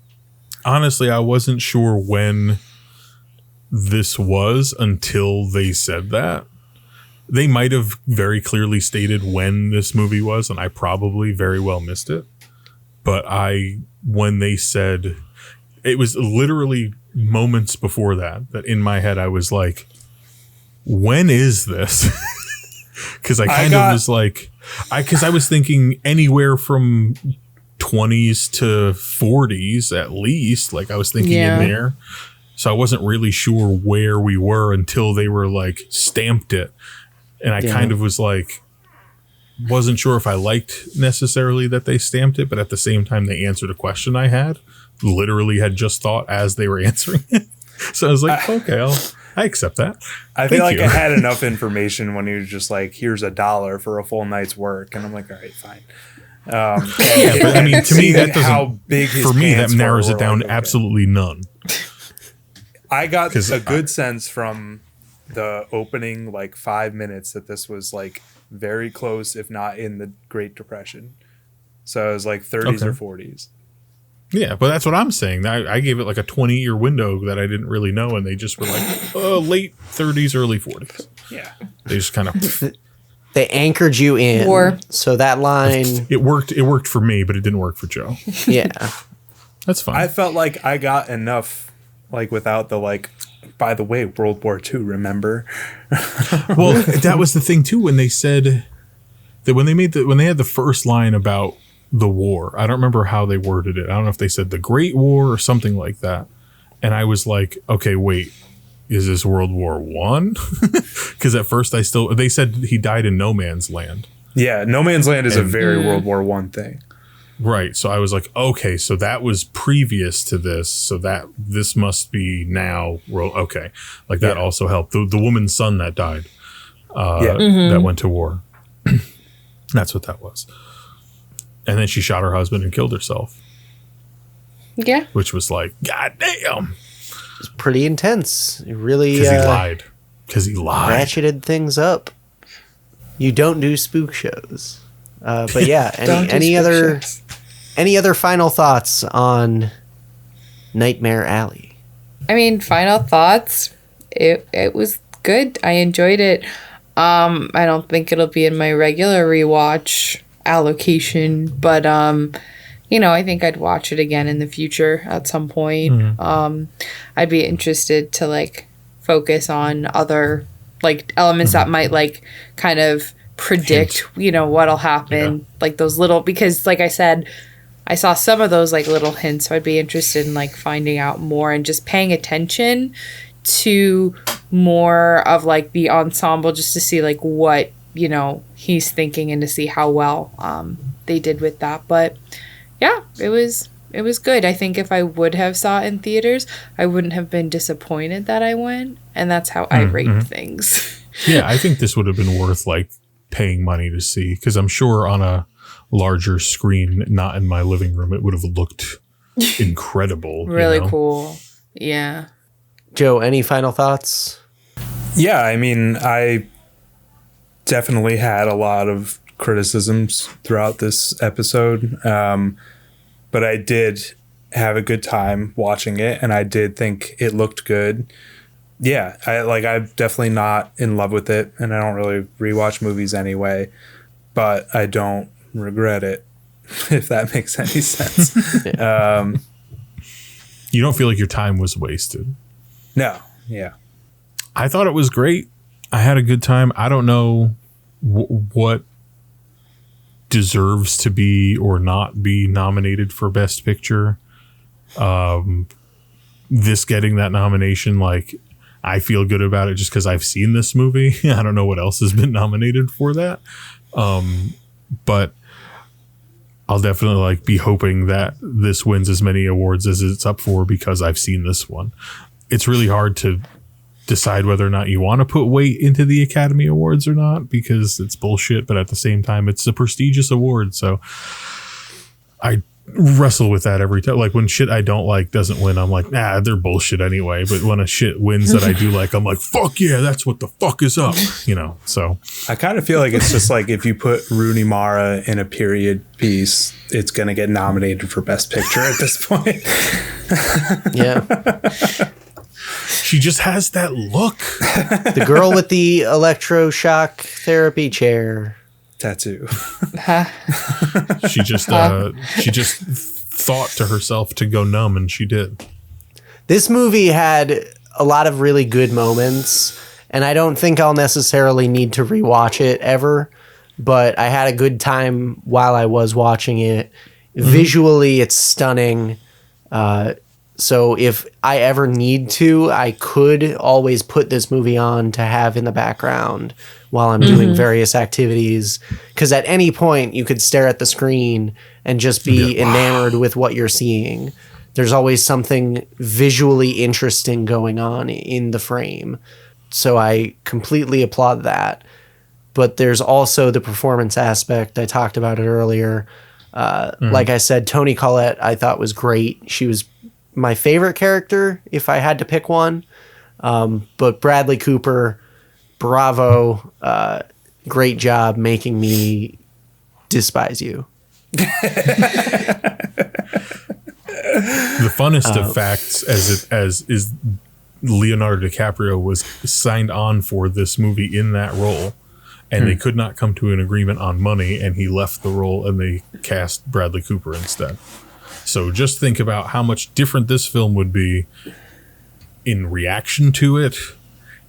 [SPEAKER 2] Honestly, I wasn't sure when this was until they said that. They might have very clearly stated when this movie was, and I probably very well missed it. But when they said, it was literally moments before that in my head I was like, when is this? Because I was thinking anywhere from 20s to 40s at least. Like I was thinking in there. So I wasn't really sure where we were until they were like stamped it. And I kind of was like, wasn't sure if I liked necessarily that they stamped it, but at the same time they answered a question I had, literally had just thought as they were answering it. So I was like, okay, I accept that.
[SPEAKER 4] I feel like I had enough information when he was just like, here's $1 for a full night's work. And I'm like, all right, fine.
[SPEAKER 2] But I mean, to me, that doesn't,
[SPEAKER 4] how big his
[SPEAKER 2] for me, that
[SPEAKER 4] pants
[SPEAKER 2] narrows
[SPEAKER 4] were,
[SPEAKER 2] it down
[SPEAKER 4] like, okay.
[SPEAKER 2] absolutely none.
[SPEAKER 4] I got a good sense from the opening like 5 minutes that this was like very close, if not in the Great Depression. So it was like 30s or 40s.
[SPEAKER 2] Yeah, but that's what I'm saying. I gave it like a 20-year window that I didn't really know, and they just were like, late 30s, early 40s.
[SPEAKER 4] Yeah.
[SPEAKER 2] They just kind of...
[SPEAKER 1] They anchored you in. So that line...
[SPEAKER 2] It worked for me, but it didn't work for Joe.
[SPEAKER 1] Yeah.
[SPEAKER 2] That's fine.
[SPEAKER 4] I felt like I got enough, like without the like by the way, World War II, remember?
[SPEAKER 2] Well, that was the thing too, when they said that when they had the first line about the war, I don't remember how they worded it. I don't know if they said the Great War or something like that. And I was like, okay, wait, is this World War One? Because at first they said he died in No Man's Land.
[SPEAKER 4] Yeah, No Man's Land is a very World War One thing.
[SPEAKER 2] Right. So I was like, okay, so that was previous to this. So that this must be now. Okay. Like that also helped. The woman's son that died, that went to war. That's what that was. And then she shot her husband and killed herself.
[SPEAKER 3] Yeah.
[SPEAKER 2] Which was like, God damn.
[SPEAKER 1] It's pretty intense. It really
[SPEAKER 2] Because he lied.
[SPEAKER 1] ratcheted things up. You don't do spook shows. But yeah, any other final thoughts on Nightmare Alley?
[SPEAKER 3] I mean, final thoughts. It was good. I enjoyed it. I don't think it'll be in my regular rewatch allocation, but I think I'd watch it again in the future at some point. I'd be interested to like focus on other like elements that might like kind of predict what'll happen, like those little, because like I said, I saw some of those like little hints, so I'd be interested in like finding out more and just paying attention to more of like the ensemble, just to see like what he's thinking and to see how well they did with that. But yeah, it was good. I think if I would have saw it in theaters, I wouldn't have been disappointed that I went, and that's how I rate things.
[SPEAKER 2] Yeah, I think this would have been worth like paying money to see, because I'm sure on a larger screen, not in my living room, it would have looked incredible.
[SPEAKER 3] Really cool. Yeah.
[SPEAKER 1] Joe, any final thoughts?
[SPEAKER 4] Yeah, I mean, I definitely had a lot of criticisms throughout this episode, but I did have a good time watching it, and I did think it looked good. Yeah, I'm definitely not in love with it, and I don't really rewatch movies anyway, but I don't regret it, if that makes any sense.
[SPEAKER 2] You don't feel like your time was wasted?
[SPEAKER 4] No, yeah.
[SPEAKER 2] I thought it was great. I had a good time. I don't know what deserves to be or not be nominated for Best Picture. This getting that nomination, like, I feel good about it just because I've seen this movie. I don't know what else has been nominated for that. But I'll definitely like be hoping that this wins as many awards as it's up for, because I've seen this one. It's really hard to decide whether or not you want to put weight into the Academy Awards or not, because it's bullshit. But at the same time, it's a prestigious award. So I wrestle with that every time. Like when shit I don't like doesn't win, I'm like, nah, they're bullshit anyway. But when a shit wins that I do like, I'm like, fuck yeah, that's what the fuck is up, so
[SPEAKER 4] I kind of feel like it's just like if you put Rooney Mara in a period piece, it's gonna get nominated for Best Picture at this point.
[SPEAKER 1] Yeah.
[SPEAKER 2] She just has that look.
[SPEAKER 1] The girl with the electroshock therapy chair
[SPEAKER 4] Tattoo.
[SPEAKER 2] She just thought to herself to go numb, and she did.
[SPEAKER 1] This movie had a lot of really good moments, and I don't think I'll necessarily need to rewatch it ever, but I had a good time while I was watching it. Visually, it's stunning. So if I ever need to, I could always put this movie on to have in the background while I'm doing various activities. Because at any point, you could stare at the screen and just be enamored with what you're seeing. There's always something visually interesting going on in the frame. So I completely applaud that. But there's also the performance aspect. I talked about it earlier. Like I said, Toni Collette I thought was great. She was my favorite character if I had to pick one. But Bradley Cooper, bravo. Great job making me despise you.
[SPEAKER 2] The funnest of facts as is Leonardo DiCaprio was signed on for this movie in that role, and they could not come to an agreement on money, and he left the role and they cast Bradley Cooper instead. So just think about how much different this film would be in reaction to it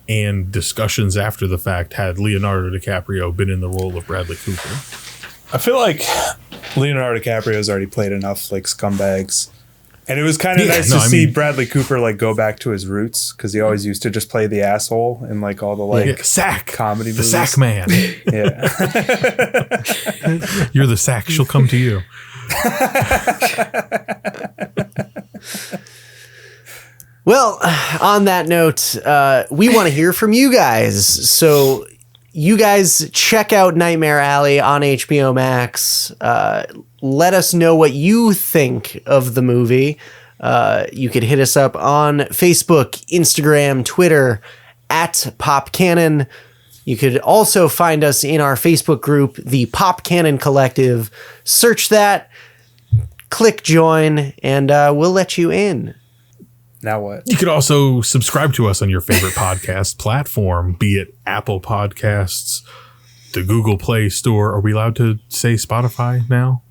[SPEAKER 2] and discussions after the fact had Leonardo DiCaprio been in the role of Bradley Cooper?
[SPEAKER 4] I feel like Leonardo DiCaprio's already played enough like scumbags. And it was kind of nice to see Bradley Cooper like go back to his roots, because he always used to just play the asshole in like all the like
[SPEAKER 2] sack
[SPEAKER 4] comedy movies.
[SPEAKER 2] The sack man.
[SPEAKER 4] Yeah.
[SPEAKER 2] You're the sack. She'll come to you.
[SPEAKER 1] Well, on that note, we want to hear from you guys. So you guys check out Nightmare Alley on HBO Max. Let us know what you think of the movie. You could hit us up on Facebook, Instagram, Twitter, at Pop Kannon. You could also find us in our Facebook group, the Pop Kannon Collective. Search that, click join, and we'll let you in.
[SPEAKER 4] Now what?
[SPEAKER 2] You could also subscribe to us on your favorite podcast platform, be it Apple Podcasts, the Google Play Store. Are we allowed to say Spotify now?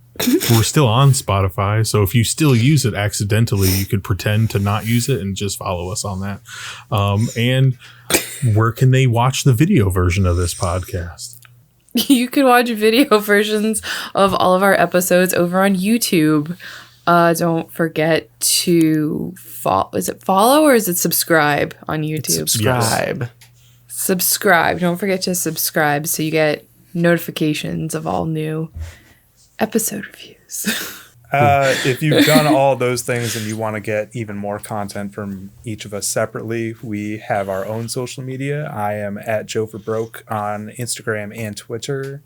[SPEAKER 2] We're still on Spotify, so if you still use it accidentally, you could pretend to not use it and just follow us on that. And where can they watch the video version of this podcast?
[SPEAKER 3] You can watch video versions of all of our episodes over on YouTube. Don't forget to follow. Is it follow or is it subscribe on YouTube?
[SPEAKER 1] Subscribe.
[SPEAKER 2] Yes.
[SPEAKER 3] Subscribe. Don't forget to subscribe so you get notifications of all new episode reviews.
[SPEAKER 4] If you've done all those things and you want to get even more content from each of us separately, we have our own social media. I am at Joe for Broke on Instagram and Twitter.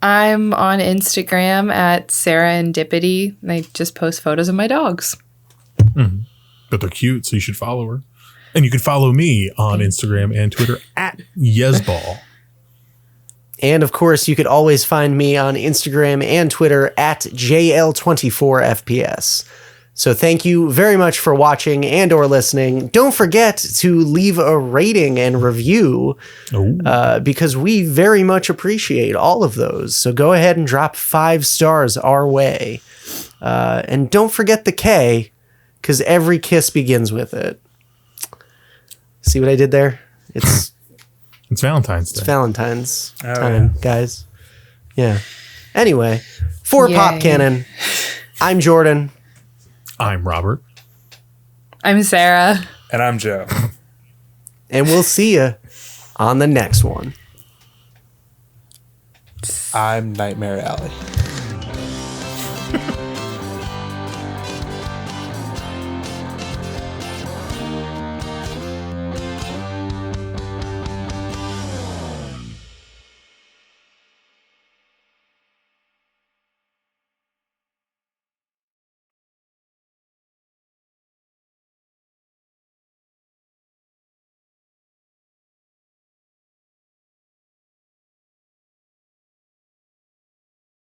[SPEAKER 3] I'm on Instagram at Sarah and Dippity, and I just post photos of my dogs.
[SPEAKER 2] Mm-hmm. But they're cute, so you should follow her. And you can follow me on Instagram and Twitter at Yesball.
[SPEAKER 1] And of course, you could always find me on Instagram and Twitter at JL24FPS. So thank you very much for watching and or listening. Don't forget to leave a rating and review because we very much appreciate all of those. So go ahead and drop 5 stars our way. And don't forget the K, because every kiss begins with it. See what I did there? It's
[SPEAKER 2] Valentine's Day.
[SPEAKER 1] It's Valentine's time, guys. Yeah. Anyway, for
[SPEAKER 3] Yay.
[SPEAKER 1] Pop Kannon, I'm Jordan.
[SPEAKER 2] I'm Robert.
[SPEAKER 3] I'm Sarah.
[SPEAKER 4] And I'm Joe.
[SPEAKER 1] And we'll see you on the next one.
[SPEAKER 4] I'm Nightmare Alley.